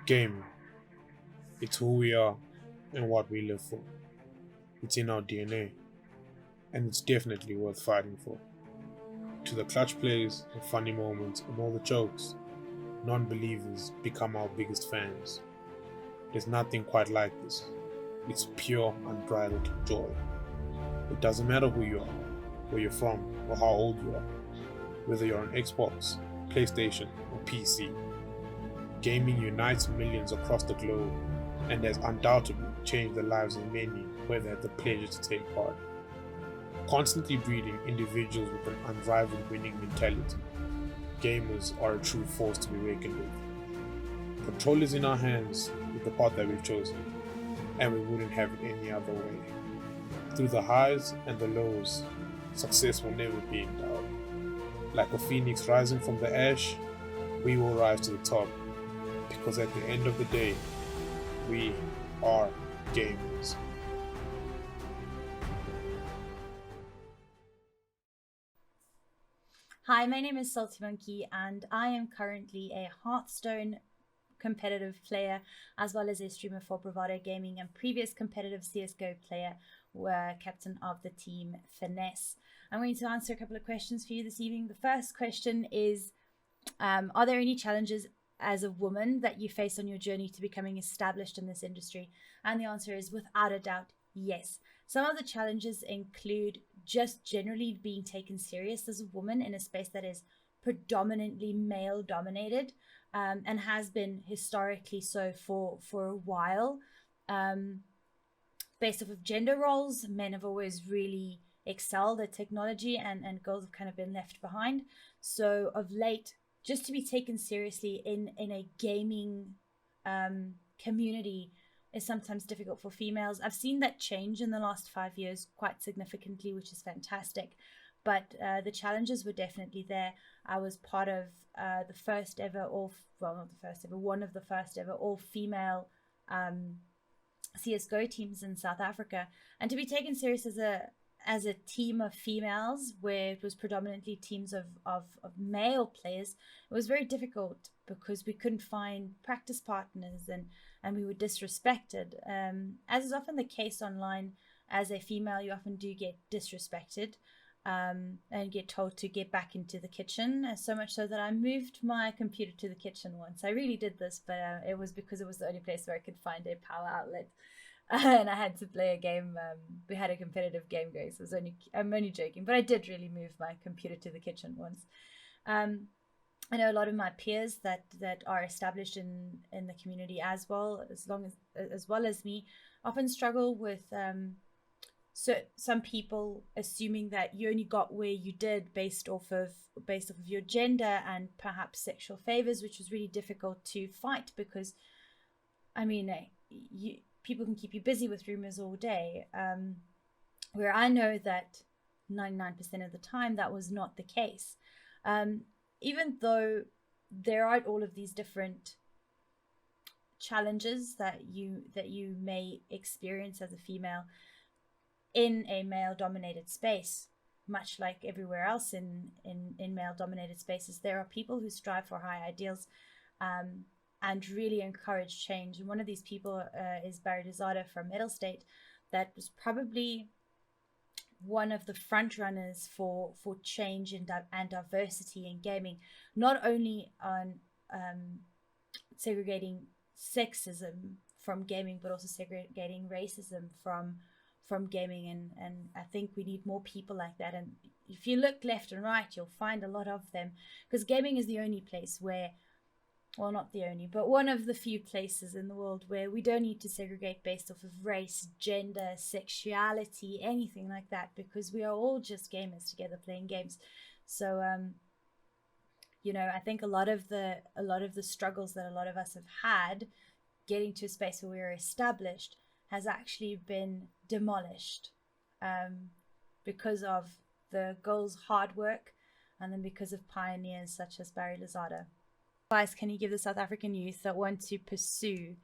Gaming. It's who we are and what we live for. It's in our DNA, and it's definitely worth fighting for. To the clutch plays, the funny moments, and all the jokes, non believers become our biggest fans. There's nothing quite like this. It's pure, unbridled joy. It doesn't matter who you are, where you're from, or how old you are, whether you're on Xbox, PlayStation, or PC. Gaming unites millions across the globe and has undoubtedly changed the lives of many where they had the pleasure to take part. Constantly breeding individuals with an unrivaled winning mentality, gamers are a true force to be reckoned with. Control is in our hands with the path that we've chosen, and we wouldn't have it any other way. Through the highs and the lows, success will never be in doubt. Like a phoenix rising from the ash, we will rise to the top, because at the end of the day, we are gamers. Hi, my name is Salty Monkey, and I am currently a Hearthstone competitive player as well as a streamer for Bravado Gaming and previous competitive CSGO player, were captain of the team Finesse. I'm going to answer a couple of questions for you this evening. The first question is, are there any challenges as a woman that you face on your journey to becoming established in this industry? And the answer is without a doubt, yes. Some of the challenges include just generally being taken serious as a woman in a space that is predominantly male dominated, and has been historically so for a while. Based off of gender roles, men have always really excelled at technology, and girls have kind of been left behind. So of late, just to be taken seriously in a gaming community is sometimes difficult for females. I've seen that change in the last 5 years quite significantly, which is fantastic. But the challenges were definitely there. I was part of the first ever, well, not the first ever, one of the first ever all female CS:GO teams in South Africa, and to be taken serious as a team of females where it was predominantly teams of male players, it was very difficult because we couldn't find practice partners, and we were disrespected. As is often the case online, as a female, you often do get disrespected, and get told to get back into the kitchen. So much so that I moved my computer to the kitchen once. I really did this, but it was because it was the only place where I could find a power outlet. And I had to play a game. We had a competitive game going, so I'm only joking, but I did really move my computer to the kitchen once. Um, I know a lot of my peers that are established in the community as well as me, often struggle with so some people assuming that you only got where you did based off of your gender and perhaps sexual favors, which was really difficult to fight because, I mean, people can keep you busy with rumors all day. Where I know that 99% of the time that was not the case. Even though there are all of these different challenges that you may experience as a female in a male dominated space, much like everywhere else in male dominated spaces, there are people who strive for high ideals, and really encourage change. And one of these people is Barry Lozada from Metal State, that was probably one of the front runners for change and diversity in gaming, not only on segregating sexism from gaming, but also segregating racism from gaming. And I think we need more people like that. And if you look left and right, you'll find a lot of them, because gaming is the only place where, well, not the only, but one of the few places in the world where we don't need to segregate based off of race, gender, sexuality, anything like that, because we are all just gamers together playing games. So I think a lot of the struggles that a lot of us have had getting to a space where we are established has actually been demolished, because of the girls' hard work, and then because of pioneers such as Barry Lozada. Advice can you give the South African youth that want to pursue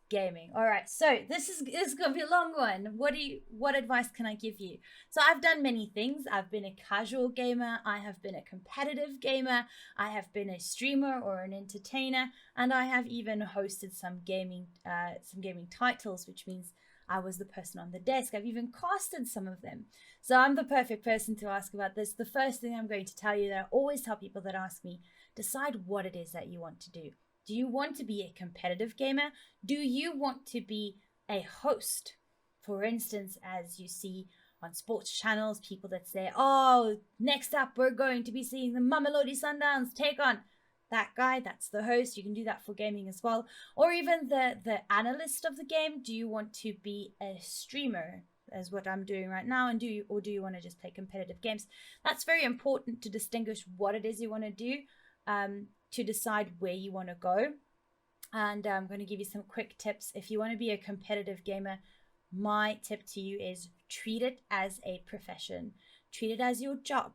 gaming. All right, so this is gonna be a long one. What advice can I give you? So I've done many things. I've been a casual gamer, I have been a competitive gamer, I have been a streamer or an entertainer, and I have even hosted some gaming titles, which means I was the person on the desk. I've even casted some of them. So I'm the perfect person to ask about this. The first thing I'm going to tell you that I always tell people that ask me, decide what it is that you want to do. Do you want to be a competitive gamer? Do you want to be a host? For instance, as you see on sports channels, people that say, oh, next up, we're going to be seeing the Mamelodi Sundowns take on that guy. That's the host. You can do that for gaming as well. Or even the analyst of the game. Do you want to be a streamer, as what I'm doing right now? And do you want to just play competitive games? That's very important to distinguish what it is you want to do. To decide where you want to go. And I'm going to give you some quick tips. If you want to be a competitive gamer, my tip to you is treat it as a profession. Treat it as your job.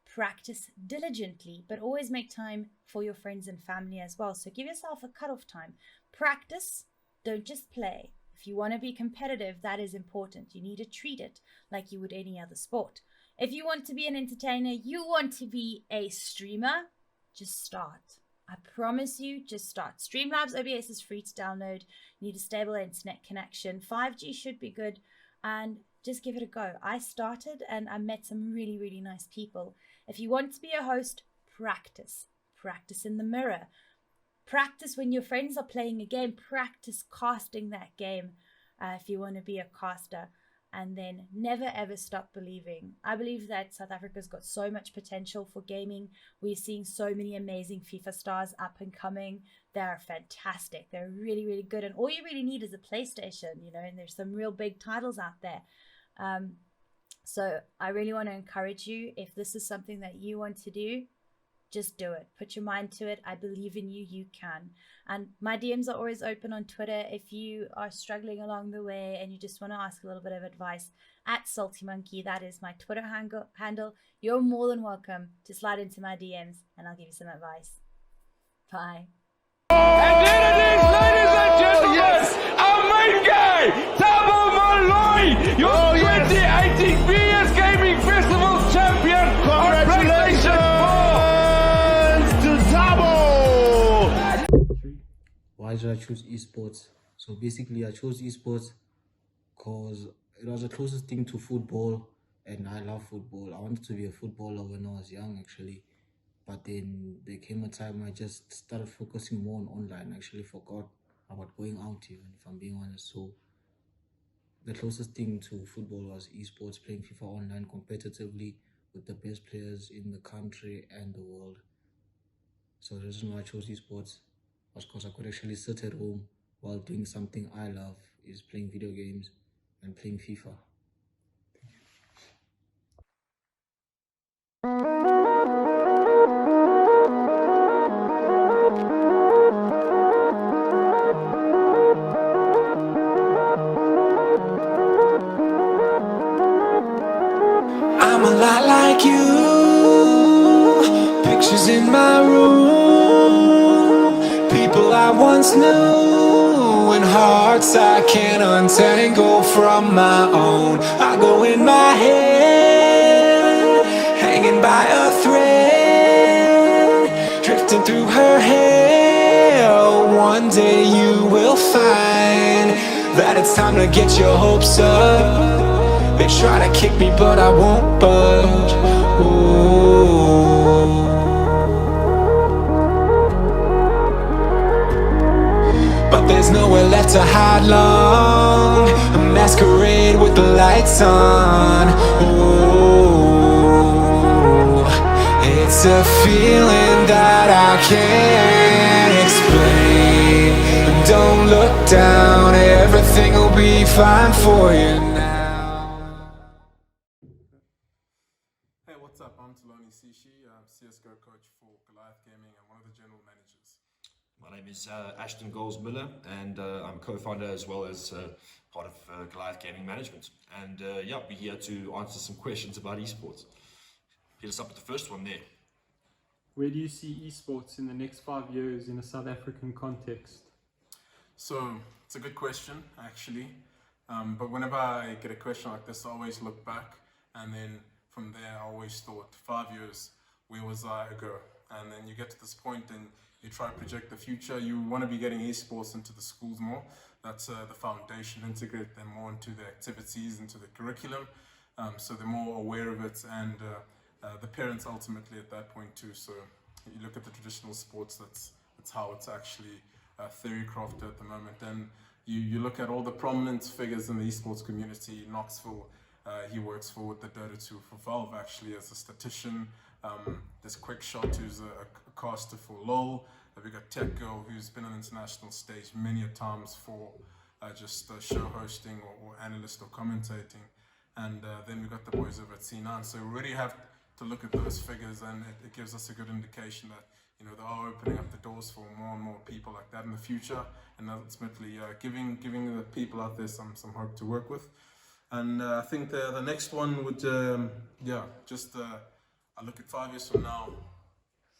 Practice diligently, but always make time for your friends and family as well. So give yourself a cutoff time. Practice, don't just play. If you want to be competitive, that is important. You need to treat it like you would any other sport. If you want to be an entertainer, you want to be a streamer, just start. I promise you, just start. Streamlabs OBS is free to download. You need a stable internet connection. 5G should be good, and just give it a go. I started and I met some really, really nice people. If you want to be a host, practice. Practice in the mirror. Practice when your friends are playing a game. Practice casting that game if you want to be a caster. And then never ever stop believing. I believe that South Africa's got so much potential for gaming. We're seeing so many amazing FIFA stars up and coming. They're fantastic. They're really, really good. And all you really need is a PlayStation, and there's some real big titles out there. So I really want to encourage you, if this is something that you want to do, just do it. Put your mind to it. I believe in you. You can. And my DMs are always open on Twitter. If you are struggling along the way and you just want to ask a little bit of advice, at Salty Monkey, that is my Twitter handle. You're more than welcome to slide into my DMs and I'll give you some advice. Bye. And there it is, ladies and gentlemen. Yes, our main guy, Thabo Moloi, your 2018 BS Gaming Festival champion. Congratulations to Thabo. Why did I choose esports? So basically I chose esports because it was the closest thing to football and I love football. I wanted to be a footballer when I was young actually. But then there came a time I just started focusing more on online. I actually forgot about going out even, if I'm being honest. So the closest thing to football was esports, playing FIFA online competitively with the best players in the country and the world. So the reason why I chose esports was because I could actually sit at home while doing something I love, is playing video games and playing FIFA. I'm a lot like you, pictures in my room, people I once knew, and hearts I can't untangle from my own. I go in my head, hanging by a thread, drifting through her hair. One day you will find that it's time to get your hopes up. They try to kick me, but I won't budge. Ooh. But there's nowhere left to hide long. A masquerade with the lights on. Ooh. It's a feeling that I can't explain. Don't look down, everything will be fine for you now. What's up? I'm Taloni Sishi, CSGO coach for Goliath Gaming and one of the general managers. My name is Ashton Goals Miller, and I'm co-founder as well as part of Goliath Gaming Management. And yeah, we're here to answer some questions about esports. Hit us up with the first one there. Where do you see esports in the next 5 years in a South African context? So it's a good question, actually. But whenever I get a question like this, I always look back, and then from there, I always thought, 5 years, where was I ago? And then you get to this point, and you try to project the future. You want to be getting esports into the schools more. That's the foundation. Integrate them more into the activities, into the curriculum, so they're more aware of it, and the parents ultimately at that point too. So you look at the traditional sports. That's how it's actually theory crafted at the moment. And you look at all the prominent figures in the esports community. Knoxville, he works for the Dota 2 for Valve actually as a statistician. There's Quickshot, who's a caster for LoL. We got Tech Girl, who's been on the international stage many a times for just show hosting or analyst or commentating. And then we got the boys over at C9. So we really have to look at those figures, and it gives us a good indication that they are opening up the doors for more and more people like that in the future, and ultimately giving the people out there some hope to work with. And I think the next one would I look at 5 years from now.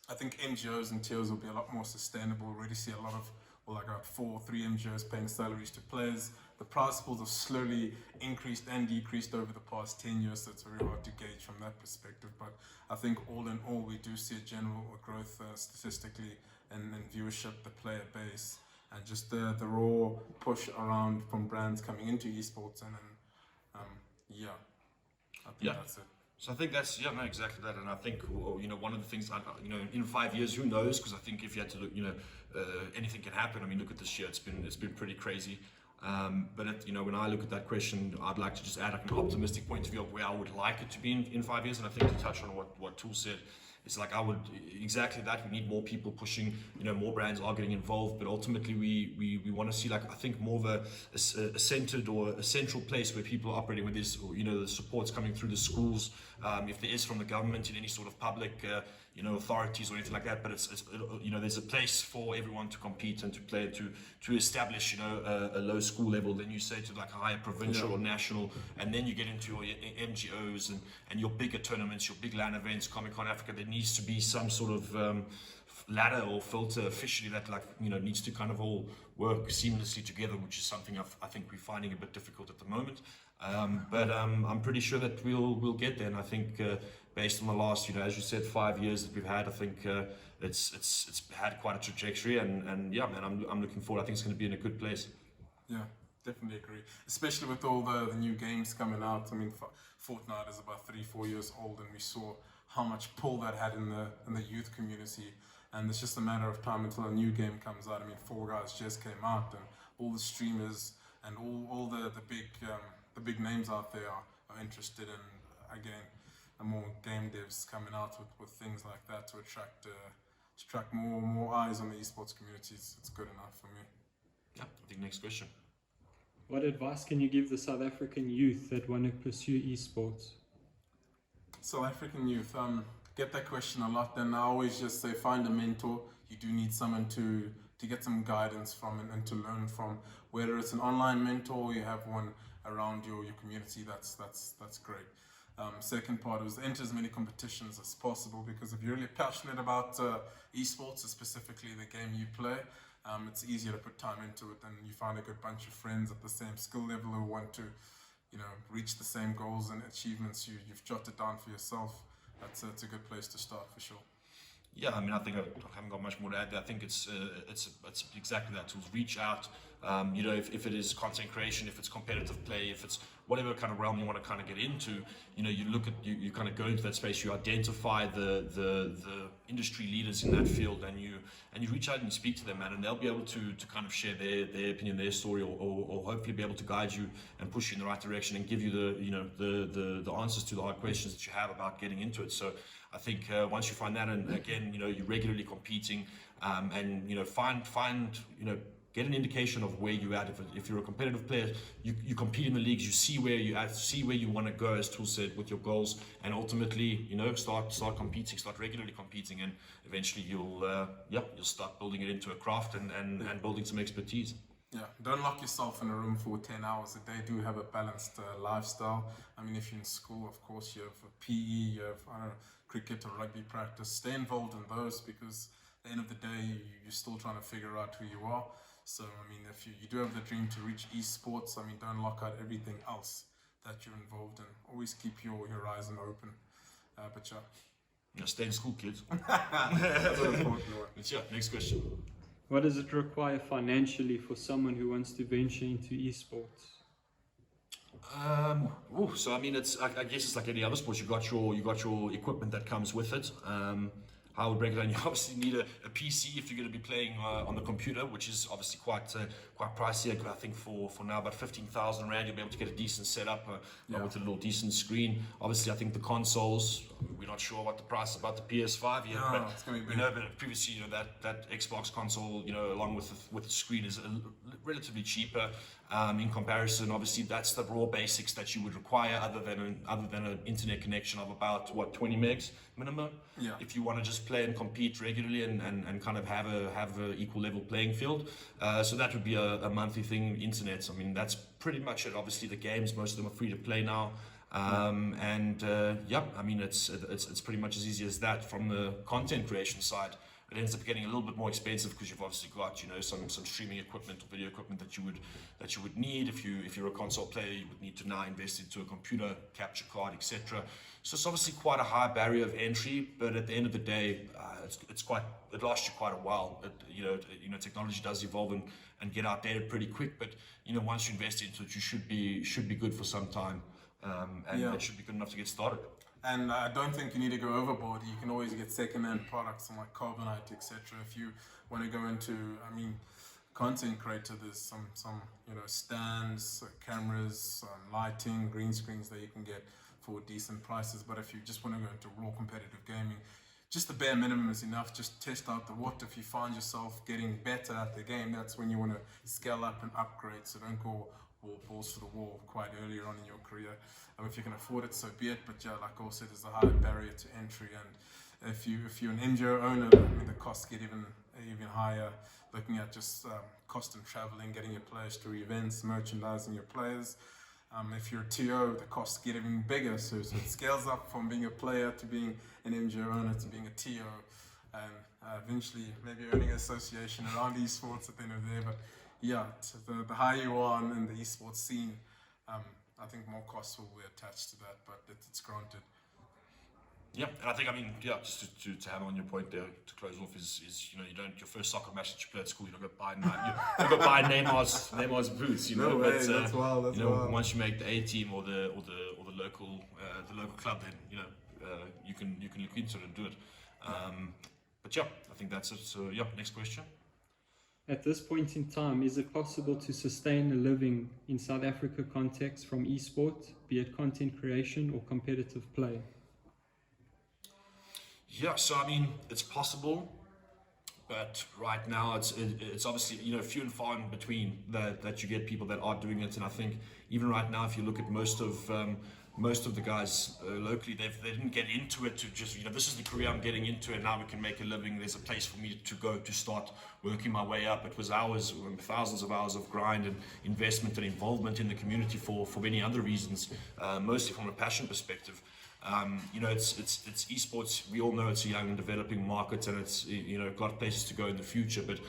I think NGOs and tiers will be a lot more sustainable. We already see a lot of, I got 3 NGOs paying salaries to players. The prize pools have slowly increased and decreased over the past 10 years, so it's very hard to gauge from that perspective. But I think all in all, we do see a general growth statistically in viewership, the player base, and just the raw push around from brands coming into esports. And I think that's it. So I think that's exactly that, and I think one of the things in 5 years, who knows? Because I think if you had to look, anything can happen. I mean, look at this year; it's been pretty crazy. But when I look at that question, I'd like to just add an optimistic point of view of where I would like it to be in 5 years. And I think to touch on what Tool said, it's like I would exactly that. We need more people pushing. More brands are getting involved, but ultimately we want to see I think more of a centered or a central place where people are operating with this. The support's coming through the schools, if there is from the government in any sort of public authorities or anything like that. But it's there's a place for everyone to compete and to play to establish a low school level. Then you say to a higher provincial or national, and then you get into your MGOs and your bigger tournaments, your big LAN events, Comic-Con Africa. There needs to be some sort of ladder or filter officially that needs to kind of all work seamlessly together, which is something I think we're finding a bit difficult at the moment. But I'm pretty sure that we'll get there, and I think based on the last as you said 5 years that we've had, I think it's had quite a trajectory, and I'm looking forward. I think it's going to be in a good place. Yeah, definitely agree, especially with all the new games coming out. I mean, Fortnite is about 3-4 years old, and we saw how much pull that had in the youth community, and it's just a matter of time until a new game comes out. I mean, Fall Guys just came out, and all the streamers and all the big names out there are interested in, again, more game devs coming out with things like that to attract more eyes on the esports community. It's good enough for me. Yeah, I think next question. What advice can you give the South African youth that want to pursue esports? South African youth, get that question a lot. Then I always just say find a mentor. You do need someone to get some guidance from and to learn from. Whether it's an online mentor or you have one around your community, that's great. Second part was enter as many competitions as possible, because if you're really passionate about esports, specifically the game you play, it's easier to put time into it, and you find a good bunch of friends at the same skill level who want to reach the same goals and achievements you've jotted down for yourself. It's a good place to start for sure. Yeah, I mean, I think I haven't got much more to add there. I think it's exactly that. To reach out, if it is content creation, if it's competitive play, if it's whatever kind of realm you want to kind of get into, you look at you kind of go into that space, you identify the industry leaders in that field, and you reach out and you speak to them, man, and they'll be able to kind of share their opinion, their story, or hopefully be able to guide you and push you in the right direction and give you the answers to the hard questions that you have about getting into it. So I think once you find that, and again, you're regularly competing, and find get an indication of where you're at. If you're a competitive player, you compete in the leagues, you see where you're at, see where you want to go, as Tool said, with your goals, and ultimately, start competing, start regularly competing, and eventually you'll start building it into a craft and building some expertise. Yeah, don't lock yourself in a room for 10 hours a day. Do have a balanced lifestyle. I mean, if you're in school, of course, you have PE, you have cricket or rugby practice. Stay involved in those, because at the end of the day, you're still trying to figure out who you are. So, I mean, if you do have the dream to reach esports, I mean, don't lock out everything else that you're involved in. Always keep your horizon open. But yeah. Yeah, stay in school, kids. That's an important one. But yeah, next question. What does it require financially for someone who wants to venture into esports? So I mean, I guess it's like any other sport. You got your equipment that comes with it. How I would break it down, you obviously need a PC if you're going to be playing on the computer, which is obviously quite pricey. I think for now about 15,000 rand, you'll be able to get a decent setup with a little decent screen. Obviously, I think the consoles, we're not sure what the price about the PS5 yet, but it's gonna be we know that previously, that Xbox console, along with the screen is relatively cheaper in comparison. Obviously, that's the raw basics that you would require, other than an internet connection of about 20 megs minimum. Yeah. If you want to just play and compete regularly and kind of have a equal level playing field, so that would be a monthly thing. Internet, I mean, that's pretty much it. Obviously, the games, most of them are free to play now. I mean, it's pretty much as easy as that. From the content creation side, it ends up getting a little bit more expensive because you've obviously got some streaming equipment or video equipment that you would need. If you're a console player, you would need to now invest into a computer, capture card, etc. So it's obviously quite a high barrier of entry, but at the end of the day, it lasts you quite a while. Technology does evolve and get outdated pretty quick, but once you invest into it, you should be good for some time. It should be good enough to get started. And I don't think you need to go overboard. You can always get second-hand products like Carbonite, etc. If you want to go into, I mean, content creator, there's some stands, cameras, lighting, green screens that you can get for decent prices. But if you just want to go into raw competitive gaming, just the bare minimum is enough. Just test out the water. If you find yourself getting better at the game, that's when you want to scale up and upgrade. So don't go balls to the wall quite earlier on in your career. If you can afford it, so be it. But yeah, like I said, there's a high barrier to entry, and if you're an NGO owner, I mean, the costs get even higher. Looking at just cost of traveling, getting your players to events, merchandising your players. If you're a TO, the costs get even bigger. So it scales up from being a player to being an NGO owner to being a TO, and eventually maybe owning an association around esports at the end of the day. But yeah, the higher you are in the esports scene, I think more costs will be attached to that, but it's granted. Yeah, and I think, just to hammer on your point there, to close off, is your first soccer match that you play at school, you don't go buy Neymar's boots, No way, that's wild. Once you make the A team or the local club, then you can look into it and do it. But yeah, I think that's it. So yeah, next question. At this point in time, is it possible to sustain a living in South Africa context from esport, be it content creation or competitive play? Yeah, so I mean, it's possible, but right now it's obviously few and far in between that you get people that are doing it. And I think even right now, if you look at most of the guys locally, they didn't get into it to just this is the career I'm getting into, and now we can make a living. There's a place for me to go to start working my way up. It was thousands of hours of grind and investment and involvement in the community for many other reasons, mostly from a passion perspective. It's esports. We all know it's a young and developing market, and it's got places to go in the future. But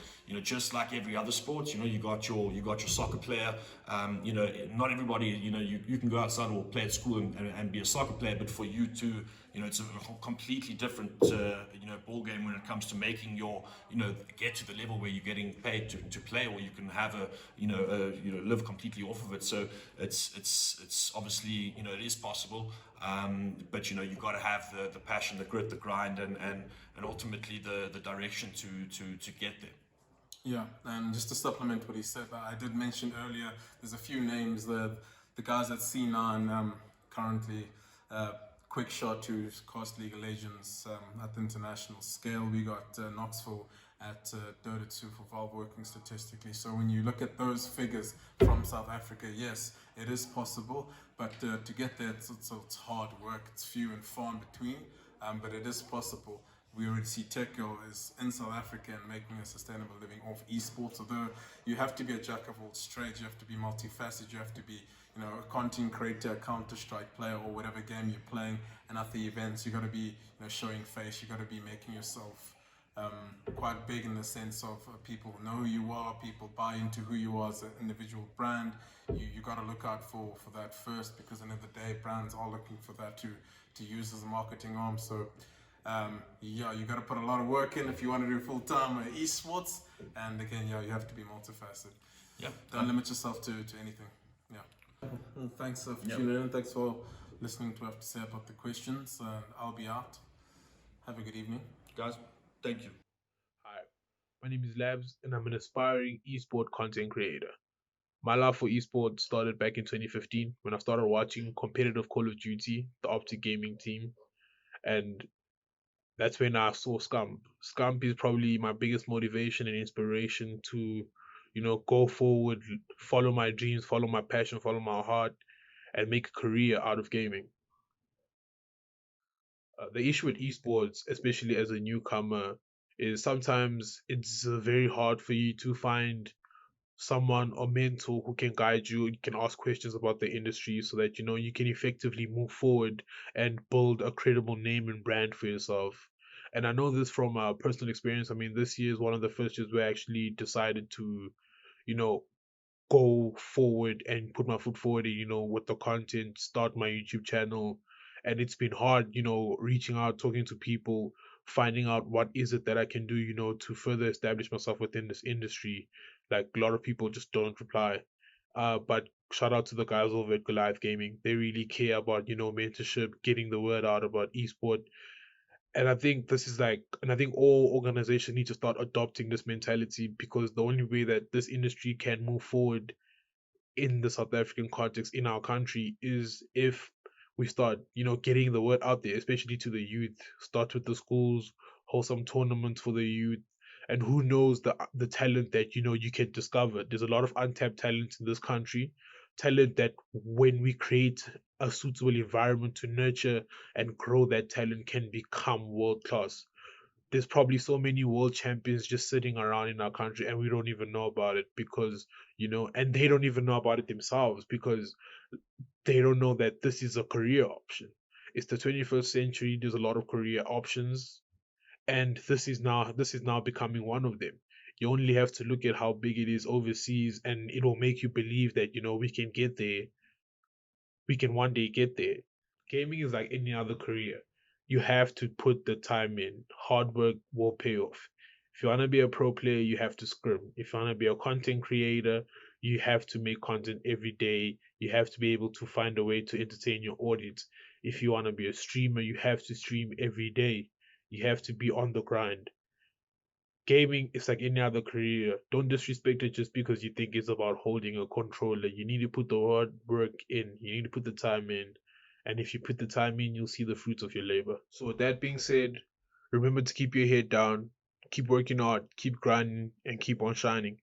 just like every other sport, you got your soccer player. Not everybody. You can go outside or play at school and be a soccer player, but for you to it's a completely different ball game when it comes to making your get to the level where you're getting paid to play, or you can have live completely off of it. So it's obviously it is possible, but you've got to have the passion, the grit, the grind, and ultimately the direction to get there. Yeah, and just to supplement what he said, I did mention earlier, there's a few names, the guys at C9 currently, Quick Shot, who's Coast League of Legends at the international scale. We got Knoxville at Dota 2 for Valve working statistically. So when you look at those figures from South Africa, yes, it is possible, but to get there, it's hard work. It's few and far in between, but it is possible. We already see Tekyo is in South Africa and making a sustainable living off esports. Although you have to be a jack of all trades, you have to be multifaceted, you have to be a content creator, a Counter-Strike player, or whatever game you're playing. And at the events, you got to be showing face. You got to be making yourself quite big in the sense of people know who you are, people buy into who you are as an individual brand. You got to look out for that first, because at the end of the day, brands are looking for that to use as a marketing arm. So yeah, you got to put a lot of work in if you want to do full-time esports. And again, yeah, you have to be multifaceted. Yeah. Don't limit yourself to anything. Yeah. Well, thanks for tuning in. Thanks for listening to what I have to say about the questions. I'll be out. Have a good evening. Guys, thank you. Hi, my name is Labs, and I'm an aspiring esport content creator. My love for esports started back in 2015 when I started watching competitive Call of Duty, the Optic Gaming team, and that's when I saw Scump. Scump is probably my biggest motivation and inspiration to, go forward, follow my dreams, follow my passion, follow my heart, and make a career out of gaming. The issue with esports, especially as a newcomer, is sometimes it's very hard for you to find someone or mentor who can guide you. You can ask questions about the industry so that you can effectively move forward and build a credible name and brand for yourself. And I know this from personal experience. I mean, this year is one of the first years where I actually decided to go forward and put my foot forward, with the content, start my YouTube channel. And it's been hard, reaching out, talking to people, finding out what is it that I can do, to further establish myself within this industry. Like, a lot of people just don't reply. But shout out to the guys over at Goliath Gaming. They really care about, mentorship, getting the word out about esport. And I think I think all organizations need to start adopting this mentality, because the only way that this industry can move forward in the South African context, in our country, is if we start, getting the word out there, especially to the youth. Start with the schools, hold some tournaments for the youth, and who knows the talent that, you can discover. There's a lot of untapped talent in this country, talent that when we create a suitable environment to nurture and grow that talent can become world class. There's probably so many world champions just sitting around in our country and we don't even know about it, because, and they don't even know about it themselves, because they don't know that this is a career option. It's the 21st century. There's a lot of career options, and this is now becoming one of them. You only have to look at how big it is overseas, and it will make you believe that, we can get there. We can one day get there. Gaming is like any other career. You have to put the time in. Hard work will pay off. If you want to be a pro player, you have to scrim. If you want to be a content creator, you have to make content every day. You have to be able to find a way to entertain your audience. If you want to be a streamer, you have to stream every day. You have to be on the grind. Gaming is like any other career. Don't disrespect it just because you think it's about holding a controller. You need to put the hard work in. You need to put the time in. And if you put the time in, you'll see the fruits of your labor. So with that being said, remember to keep your head down, keep working hard, keep grinding, and keep on shining.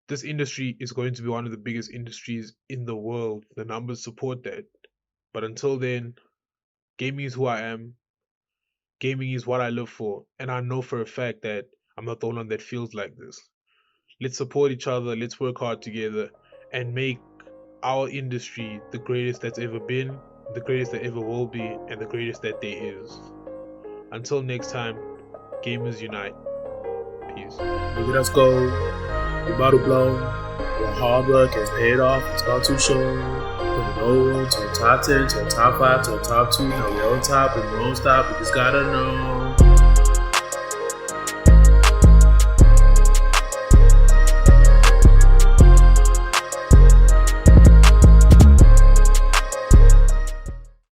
This industry is going to be one of the biggest industries in the world. The numbers support that. But until then, gaming is who I am. Gaming is what I live for. And I know for a fact that I'm not the only one that feels like this. Let's support each other. Let's work hard together and make our industry the greatest that's ever been, the greatest that ever will be, and the greatest that there is. Until next time, gamers unite. Peace. Look at us go. We're about to blow. Our hard work has paid off. It's about to show. From low to top 10 to top 5 to top 2. Now we're on top and we won't stop. We just gotta know.